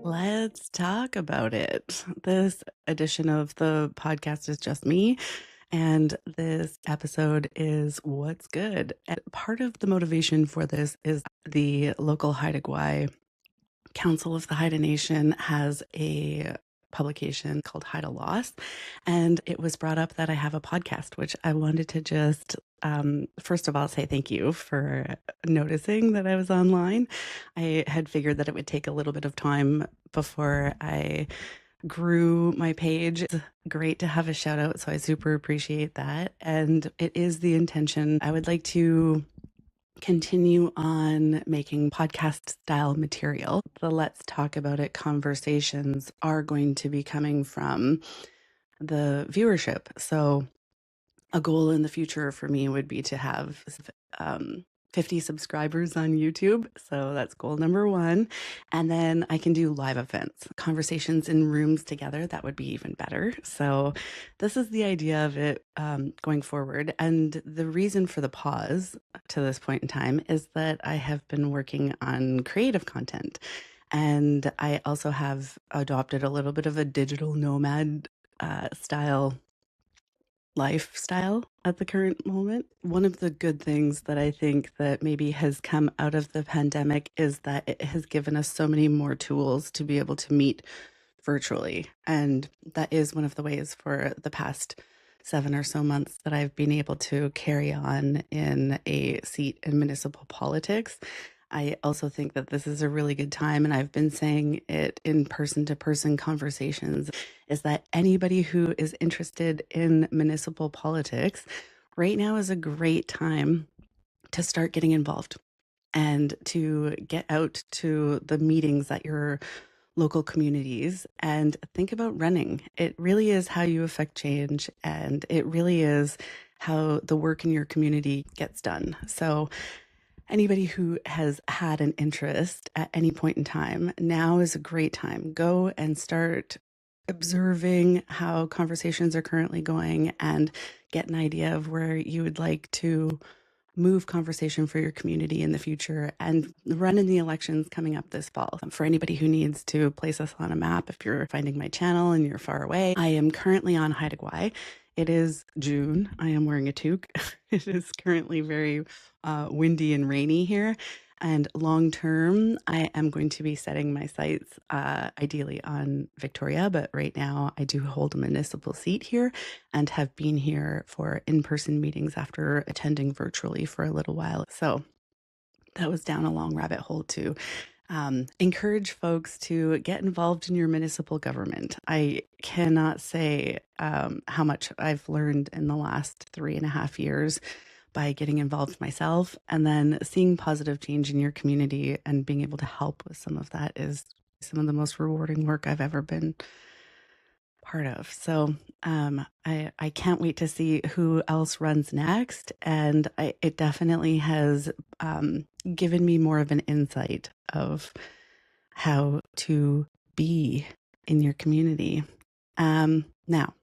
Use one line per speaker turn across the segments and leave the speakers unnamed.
Let's talk about it. This edition of the podcast is just me, and this episode is What's Good. And part of the motivation for this is the local Haida Gwaii Council of the Haida Nation has a publication called Haida Loss, and it was brought up that I have a podcast, which I wanted to just first of all say thank you for noticing that I was online. I had figured that it would take a little bit of time before I grew my page. It's great to have a shout out, so I super appreciate that. And it is the intention. I would like to continue on making podcast style material. The Let's Talk About It conversations are going to be coming from the viewership. So a goal in the future for me would be to have 50 subscribers on YouTube. So that's goal number one. And then I can do live events, conversations in rooms together. That would be even better. So this is the idea of it going forward. And the reason for the pause to this point in time is that I have been working on creative content. And I also have adopted a little bit of a digital nomad style lifestyle at the current moment. One of the good things that I think that maybe has come out of the pandemic is that it has given us so many more tools to be able to meet virtually. And that is one of the ways for the past 7 or so months that I've been able to carry on in a seat in municipal politics. I also think that this is a really good time, and I've been saying it in person-to-person conversations, is that anybody who is interested in municipal politics, right now is a great time to start getting involved and to get out to the meetings at your local communities and think about running. It really is how you affect change, and it really is how the work in your community gets done. So anybody who has had an interest at any point in time, now is a great time. Go and start observing how conversations are currently going and get an idea of where you would like to move conversation for your community in the future, and run in the elections coming up this fall. For anybody who needs to place us on a map, if you're finding my channel and you're far away, I am currently on Haida Gwaii. It is June. I am wearing a toque. It is currently very windy and rainy here. And long term, I am going to be setting my sights ideally on Victoria. But right now, I do hold a municipal seat here and have been here for in-person meetings after attending virtually for a little while. So that was down a long rabbit hole to encourage folks to get involved in your municipal government. I cannot say how much I've learned in the last 3.5 years by getting involved myself, and then seeing positive change in your community and being able to help with some of that is some of the most rewarding work I've ever been part of. So I can't wait to see who else runs next. And it definitely has given me more of an insight of how to be in your community. Now,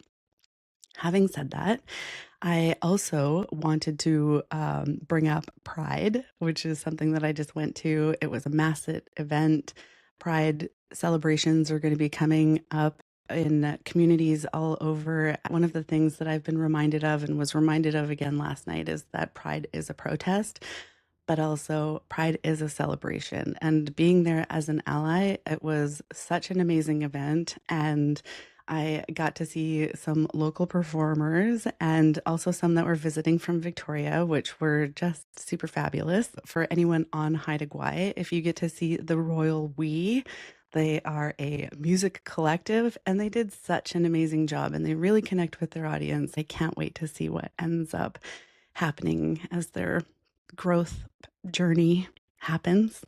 having said that, I also wanted to bring up Pride, which is something that I just went to. It was a massive event. Pride celebrations are going to be coming up in communities all over. One of the things that I've been reminded of and was reminded of again last night is that Pride is a protest, but also Pride is a celebration. And being there as an ally, it was such an amazing event. And I got to see some local performers and also some that were visiting from Victoria, which were just super fabulous. For anyone on Haida Gwaii, if you get to see the Royal We, they are a music collective and they did such an amazing job and they really connect with their audience. I can't wait to see what ends up happening as their growth journey happens.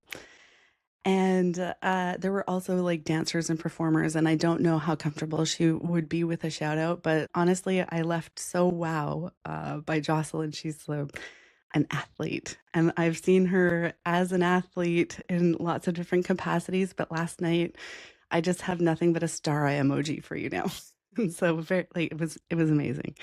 And there were also like dancers and performers, and I don't know how comfortable she would be with a shout out, but honestly, I left so wow by Jocelyn. She's an athlete, and I've seen her as an athlete in lots of different capacities, but last night I just have nothing but a star eye emoji for you now. So very like it was amazing.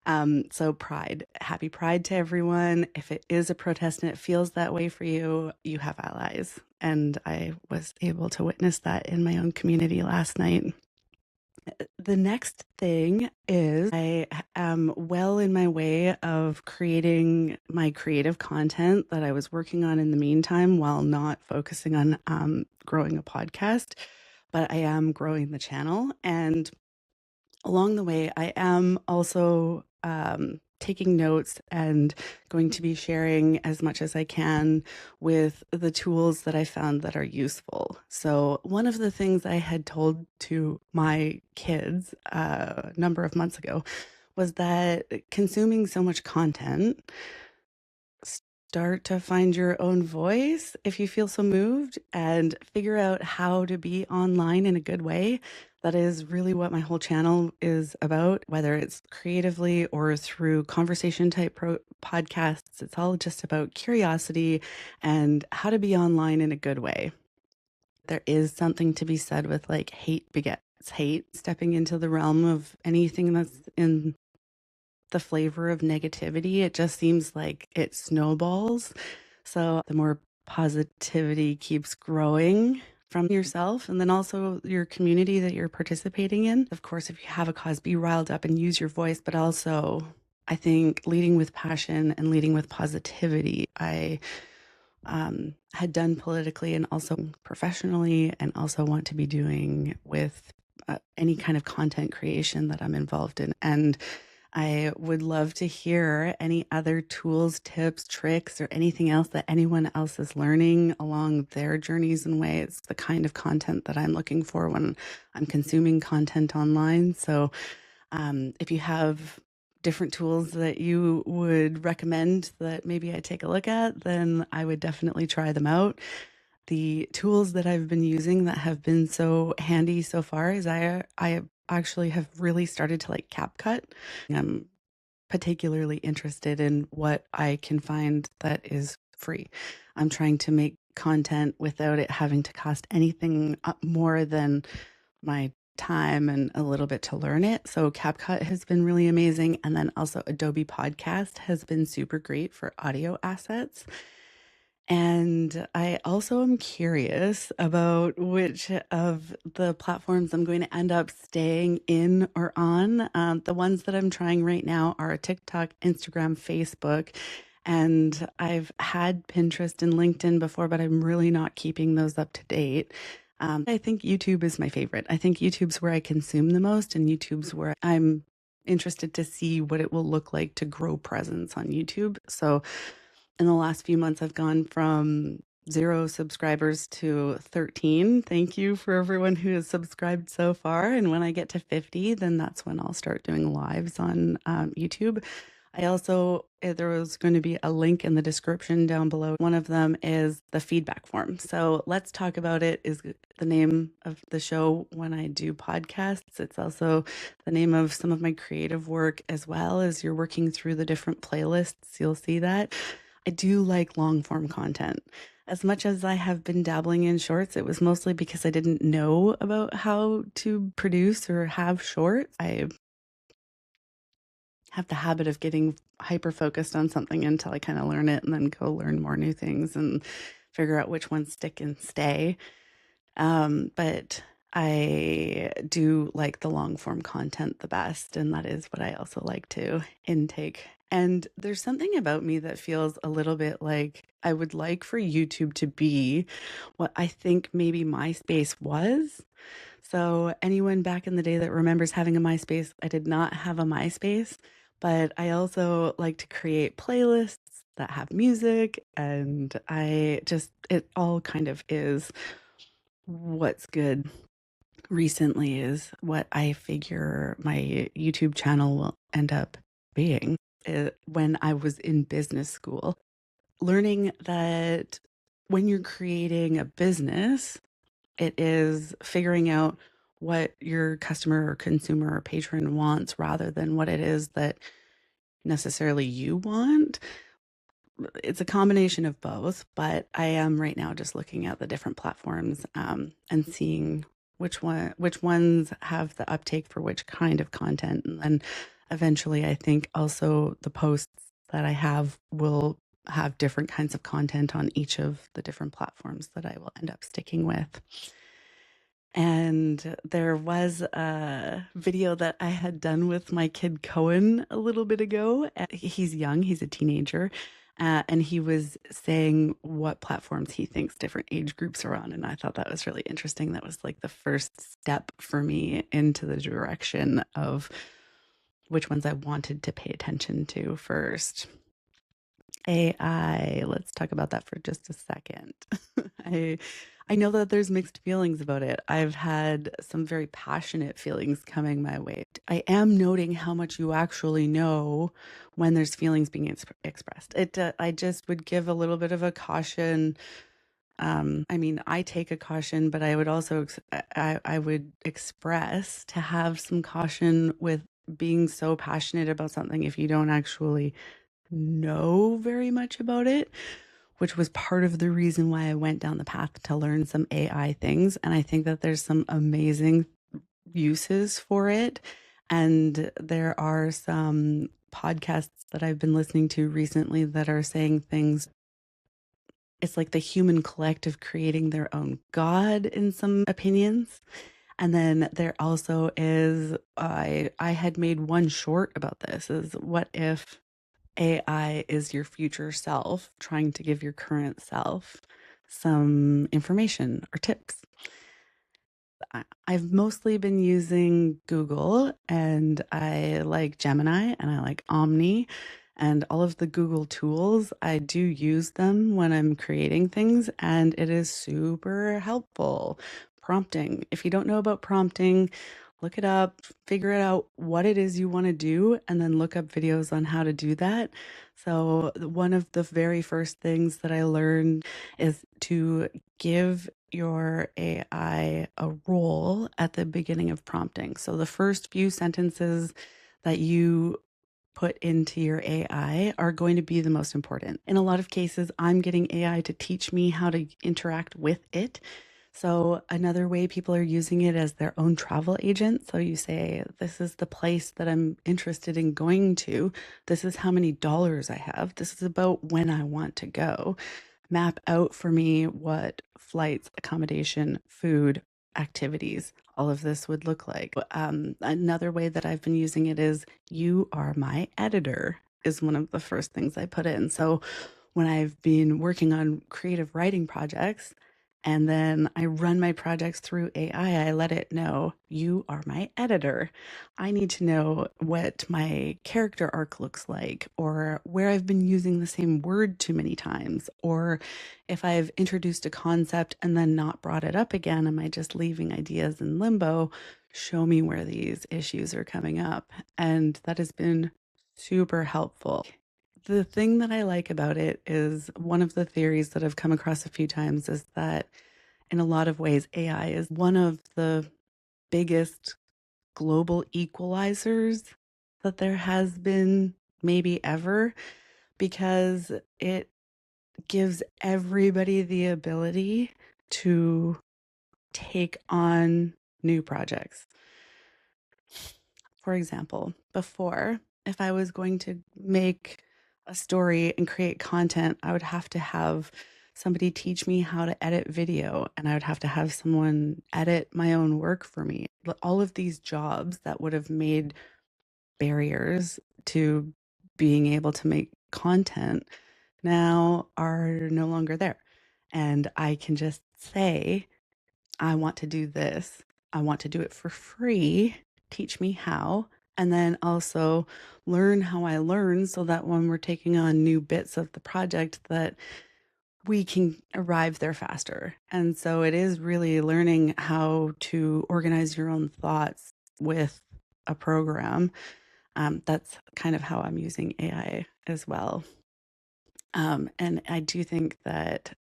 So Pride, happy Pride to everyone. If it is a protest and it feels that way for you, you have allies. And I was able to witness that in my own community last night. The next thing is I am well in my way of creating my creative content that I was working on in the meantime while not focusing on growing a podcast, but I am growing the channel. And along the way, I am also taking notes and going to be sharing as much as I can with the tools that I found that are useful. So, one of the things I had told to my kids a number of months ago was that consuming so much content, start to find your own voice if you feel so moved and figure out how to be online in a good way. That is really what my whole channel is about, whether it's creatively or through conversation type podcasts. It's all just about curiosity and how to be online in a good way. There is something to be said with like hate begets hate, stepping into the realm of anything that's in the flavor of negativity. It just seems like it snowballs. So the more positivity keeps growing from yourself and then also your community that you're participating in. Of course, if you have a cause, be riled up and use your voice, but also I think leading with passion and leading with positivity. I had done politically and also professionally, and also want to be doing with any kind of content creation that I'm involved in. And I would love to hear any other tools, tips, tricks, or anything else that anyone else is learning along their journeys and ways. The kind of content that I'm looking for when I'm consuming content online. So if you have different tools that you would recommend that maybe I take a look at, then I would definitely try them out. The tools that I've been using that have been so handy so far is I actually have really started to like CapCut. I'm particularly interested in what I can find that is free. I'm trying to make content without it having to cost anything more than my time and a little bit to learn it. So CapCut has been really amazing. And then also Adobe Podcast has been super great for audio assets. And I also am curious about which of the platforms I'm going to end up staying in or on. The ones that I'm trying right now are TikTok, Instagram, Facebook. And I've had Pinterest and LinkedIn before, but I'm really not keeping those up to date. I think YouTube is my favorite. I think YouTube's where I consume the most, and YouTube's where I'm interested to see what it will look like to grow presence on YouTube. So in the last few months, I've gone from 0 subscribers to 13. Thank you for everyone who has subscribed so far. And when I get to 50, then that's when I'll start doing lives on YouTube. I also, there was going to be a link in the description down below. One of them is the feedback form. So Let's Talk About It is the name of the show when I do podcasts. It's also the name of some of my creative work as well. As you're working through the different playlists, you'll see that. I do like long form content. As much as I have been dabbling in shorts, it was mostly because I didn't know about how to produce or have shorts. I have the habit of getting hyper focused on something until I kind of learn it and then go learn more new things and figure out which ones stick and stay. But I do like the long form content the best, and that is what I also like to intake. And there's something about me that feels a little bit like I would like for YouTube to be what I think maybe MySpace was. So, anyone back in the day that remembers having a MySpace, I did not have a MySpace, but I also like to create playlists that have music, and it all kind of is what's good recently is what I figure my YouTube channel will end up being. When I was in business school, learning that when you're creating a business, it is figuring out what your customer or consumer or patron wants rather than what it is that necessarily you want. It's a combination of both, but I am right now just looking at the different platforms and seeing which ones have the uptake for which kind of content, and then eventually, I think also the posts that I have will have different kinds of content on each of the different platforms that I will end up sticking with. And there was a video that I had done with my kid Cohen a little bit ago. He's young, he's a teenager, and he was saying what platforms he thinks different age groups are on. And I thought that was really interesting. That was like the first step for me into the direction of which ones I wanted to pay attention to first. AI, let's talk about that for just a second. I I know that there's mixed feelings about it. I've had some very passionate feelings coming my way. I am noting how much you actually know when there's feelings being expressed. I just would give a little bit of a caution. I mean, I take a caution, but I would also I would express to have some caution with being so passionate about something if you don't actually know very much about it, which was part of the reason why I went down the path to learn some AI things. And I think that there's some amazing uses for it. And there are some podcasts that I've been listening to recently that are saying things. It's like the human collective creating their own God in some opinions. And then there also is, I had made one short about this, is what if AI is your future self trying to give your current self some information or tips. I've mostly been using Google, and I like Gemini and I like Omni and all of the Google tools. I do use them when I'm creating things, and it is super helpful. Prompting. If you don't know about prompting, look it up, figure it out what it is you want to do, and then look up videos on how to do that. So, one of the very first things that I learned is to give your AI a role at the beginning of prompting. So, the first few sentences that you put into your AI are going to be the most important. In a lot of cases, I'm getting AI to teach me how to interact with it. So, another way people are using it as their own travel agent. So, you say, this is the place that I'm interested in going to. This is how many dollars I have. This is about when I want to go. Map out for me what flights, accommodation, food, activities, all of this would look like. Another way that I've been using it is you are my editor, is one of the first things I put in. So, when I've been working on creative writing projects, and then I run my projects through AI, I let it know, you are my editor. I need to know what my character arc looks like, or where I've been using the same word too many times, or if I've introduced a concept and then not brought it up again, am I just leaving ideas in limbo? Show me where these issues are coming up. And that has been super helpful. The thing that I like about it is one of the theories that I've come across a few times is that in a lot of ways, AI is one of the biggest global equalizers that there has been maybe ever, because it gives everybody the ability to take on new projects. For example, before, if I was going to make a story and create content, I would have to have somebody teach me how to edit video, and I would have to have someone edit my own work for me. All of these jobs that would have made barriers to being able to make content now are no longer there. And I can just say, I want to do this. I want to do it for free. Teach me how. And then also learn how I learn so that when we're taking on new bits of the project that we can arrive there faster. And so it is really learning how to organize your own thoughts with a program. That's kind of how I'm using AI as well. And I do think that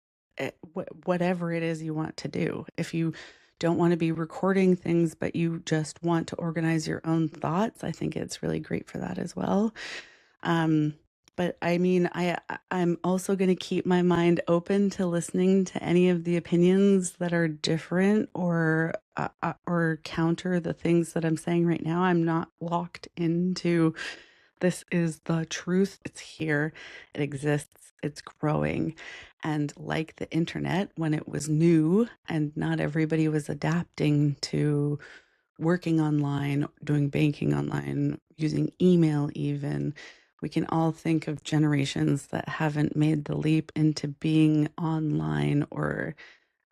whatever it is you want to do, if you don't want to be recording things, but you just want to organize your own thoughts, I think it's really great for that as well. Um, But I mean, I'm also gonna keep my mind open to listening to any of the opinions that are different or counter the things that I'm saying right now. I'm not locked into this is the truth. It's here. It exists. It's growing. And like the internet, when it was new and not everybody was adapting to working online, doing banking online, using email even. We can all think of generations that haven't made the leap into being online or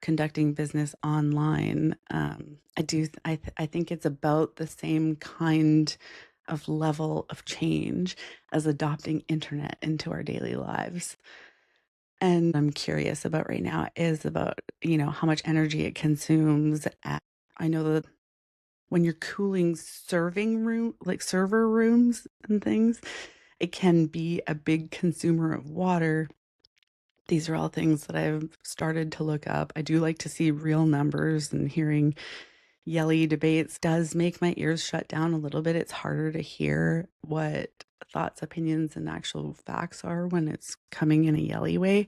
conducting business online. I think it's about the same kind of level of change as adopting internet into our daily lives. And I'm curious about right now is about, how much energy it consumes. I know that when you're cooling serving room like server rooms and things, it can be a big consumer of water. These are all things that I've started to look up. I do like to see real numbers, and hearing yelly debates does make my ears shut down a little bit. It's harder to hear what thoughts, opinions, and actual facts are when it's coming in a yelly way.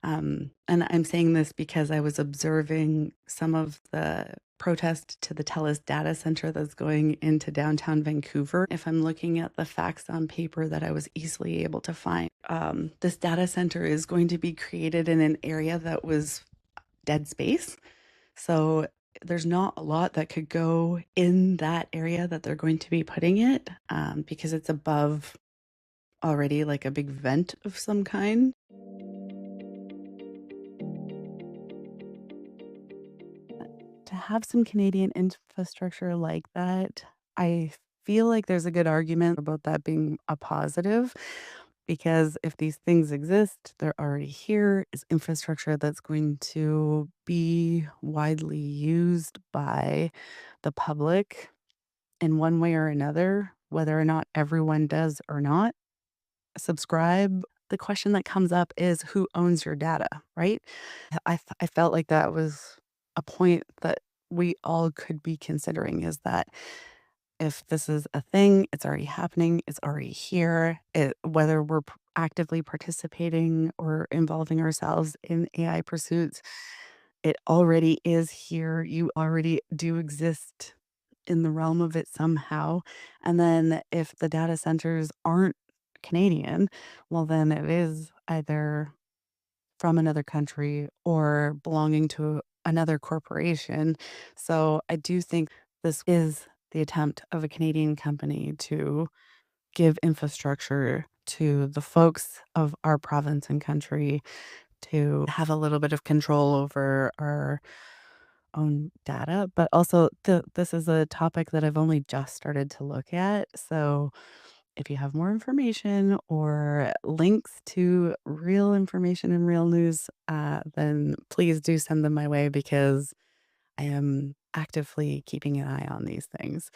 And I'm saying this because I was observing some of the protest to the TELUS data center that's going into downtown Vancouver. If I'm looking at the facts on paper that I was easily able to find, this data center is going to be created in an area that was dead space. So there's not a lot that could go in that area that they're going to be putting it, because it's above already like a big vent of some kind. To have some Canadian infrastructure like that, I feel like there's a good argument about that being a positive, because if these things exist, they're already here, is infrastructure that's going to be widely used by the public in one way or another, whether or not everyone does or not subscribe. The question that comes up is who owns your data, right? I felt like that was a point that we all could be considering, is that if this is a thing, it's already happening, it's already here. Whether we're actively participating or involving ourselves in AI pursuits, it already is here. You already do exist in the realm of it somehow. And then if the data centers aren't Canadian, well, then it is either from another country or belonging to another corporation. So I do think this is the attempt of a Canadian company to give infrastructure to the folks of our province and country to have a little bit of control over our own data. But also, this is a topic that I've only just started to look at. So if you have more information or links to real information and real news, then please do send them my way, because I am actively keeping an eye on these things.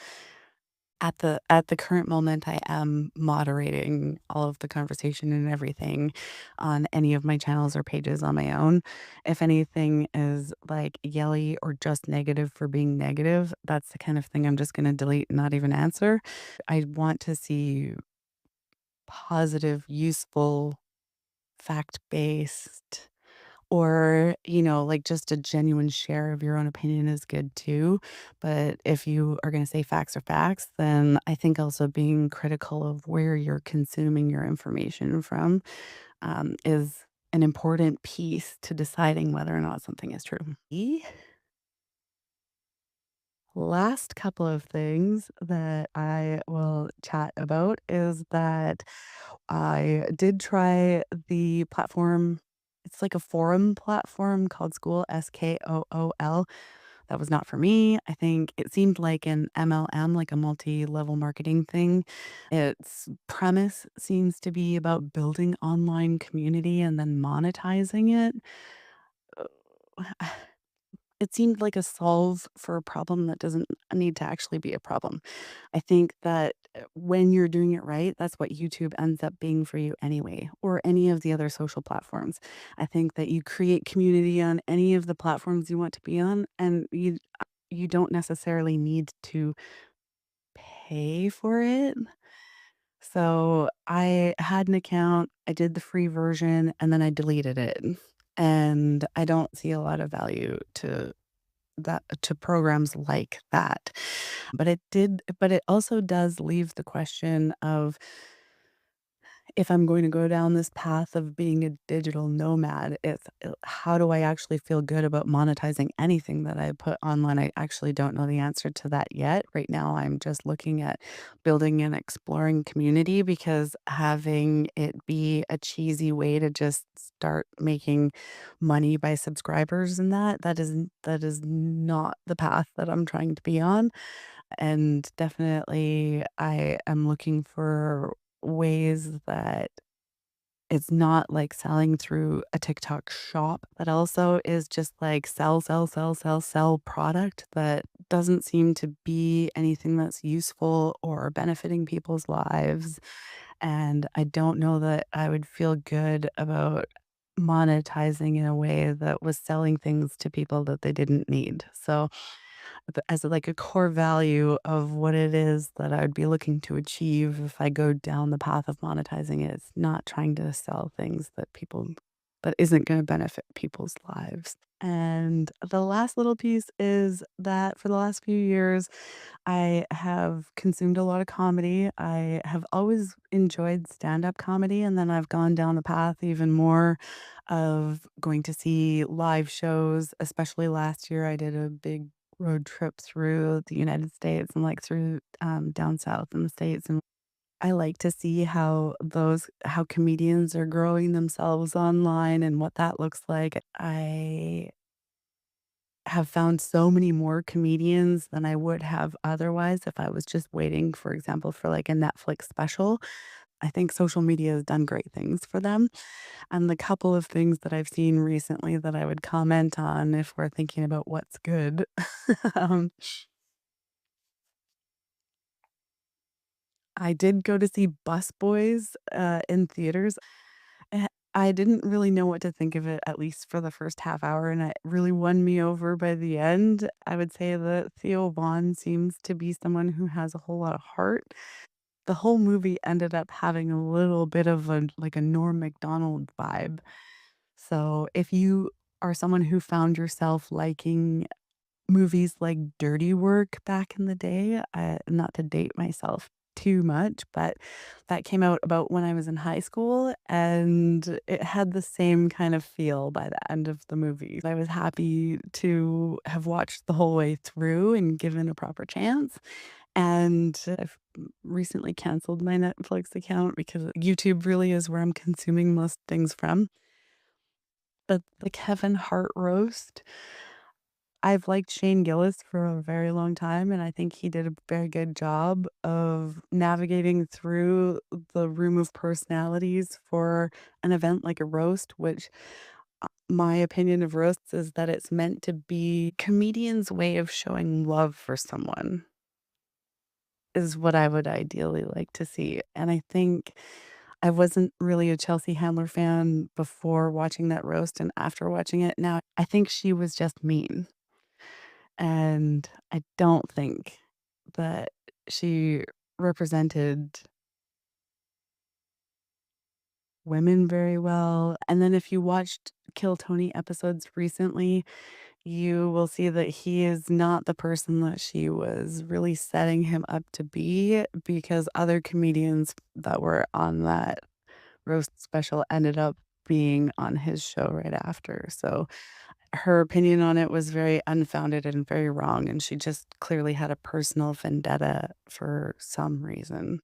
At the current moment, I am moderating all of the conversation and everything on any of my channels or pages on my own. If anything is like yelly or just negative for being negative, that's the kind of thing I'm just gonna delete and not even answer. I want to see positive, useful, fact-based, or, like just a genuine share of your own opinion is good too. But if you are going to say facts are facts, then I think also being critical of where you're consuming your information from, is an important piece to deciding whether or not something is true. Last couple of things that I will chat about is that I did try the platform. It's like a forum platform called School, SKOOL. That was not for me. I think it seemed like an MLM, like a multi-level marketing thing. Its premise seems to be about building online community and then monetizing it. It seemed like a solve for a problem that doesn't need to actually be a problem. I think that when you're doing it right, that's what YouTube ends up being for you anyway, or any of the other social platforms. I think that you create community on any of the platforms you want to be on, and you don't necessarily need to pay for it. So I had an account, I did the free version, and then I deleted it. And I don't see a lot of value to programs like that. But it also does leave the question of if I'm going to go down this path of being a digital nomad, it's how do I actually feel good about monetizing anything that I put online? I actually don't know the answer to that yet. Right now, I'm just looking at building and exploring community because having it be a cheesy way to just start making money by subscribers and that is not the path that I'm trying to be on. And definitely, I am looking for ways that it's not like selling through a TikTok shop, but also is just like sell, sell, sell, sell, sell product that doesn't seem to be anything that's useful or benefiting people's lives. And I don't know that I would feel good about monetizing in a way that was selling things to people that they didn't need. So as like a core value of what it is that I would be looking to achieve if I go down the path of monetizing it. It's not trying to sell things that isn't going to benefit people's lives. And the last little piece is that for the last few years, I have consumed a lot of comedy. I have always enjoyed stand-up comedy, and then I've gone down the path even more of going to see live shows, especially last year, I did a big road trip through the United States and, like, through, down south in the States, and I like to see how comedians are growing themselves online and what that looks like. I have found so many more comedians than I would have otherwise if I was just waiting, for example, for, like, a Netflix special. I think social media has done great things for them, and the couple of things that I've seen recently that I would comment on if we're thinking about what's good, um, I did go to see Busboys, in theaters. I didn't really know what to think of it, at least for the first half hour, and it really won me over by the end. I would say that Theo Von seems to be someone who has a whole lot of heart. The whole movie ended up having a little bit of a Norm Macdonald vibe. So, if you are someone who found yourself liking movies like Dirty Work back in the day, not to date myself too much, but that came out about when I was in high school, and it had the same kind of feel by the end of the movie. I was happy to have watched the whole way through and given a proper chance, and I've recently canceled my Netflix account because YouTube really is where I'm consuming most things from. But the Kevin Hart roast, I've liked Shane Gillis for a very long time, and I think he did a very good job of navigating through the room of personalities for an event like a roast, which my opinion of roasts is that it's meant to be comedian's way of showing love for someone is what I would ideally like to see. And I think I wasn't really a Chelsea Handler fan before watching that roast, and after watching it now, I think she was just mean. And I don't think that she represented women very well. And then if you watched Kill Tony episodes recently, you will see that he is not the person that she was really setting him up to be because other comedians that were on that roast special ended up being on his show right after. So her opinion on it was very unfounded and very wrong, and she just clearly had a personal vendetta for some reason.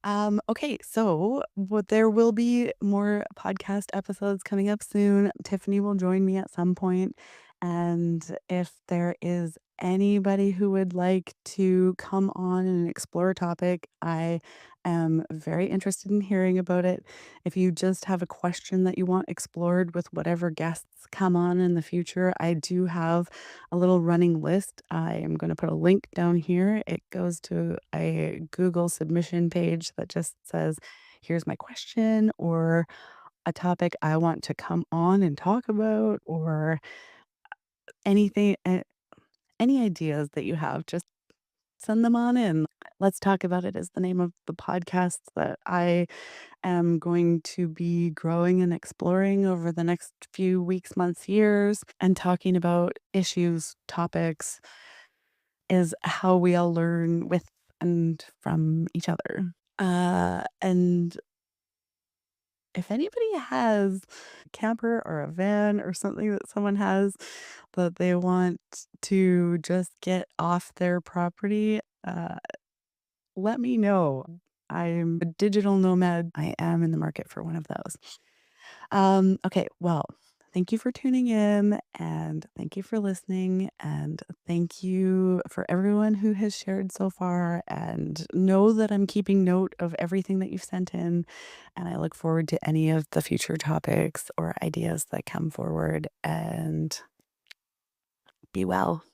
Okay, so there will be more podcast episodes coming up soon. Tiffany will join me at some point, and if there is anybody who would like to come on and explore a topic, I am very interested in hearing about it. If you just have a question that you want explored with whatever guests come on in the future, I do have a little running list. I am going to put a link down here. It goes to a Google submission page that just says, here's my question, or a topic I want to come on and talk about, or anything, any ideas that you have. Just Send them on in. Let's Talk About It is the name of the podcast that I am going to be growing and exploring over the next few weeks, months, years, and talking about issues, topics, is how we all learn with and from each other. And if anybody has a camper or a van or something that someone has that they want to just get off their property, let me know. I'm a digital nomad. I am in the market for one of those. Okay, well, thank you for tuning in and thank you for listening and thank you for everyone who has shared so far and know that I'm keeping note of everything that you've sent in and I look forward to any of the future topics or ideas that come forward and be well.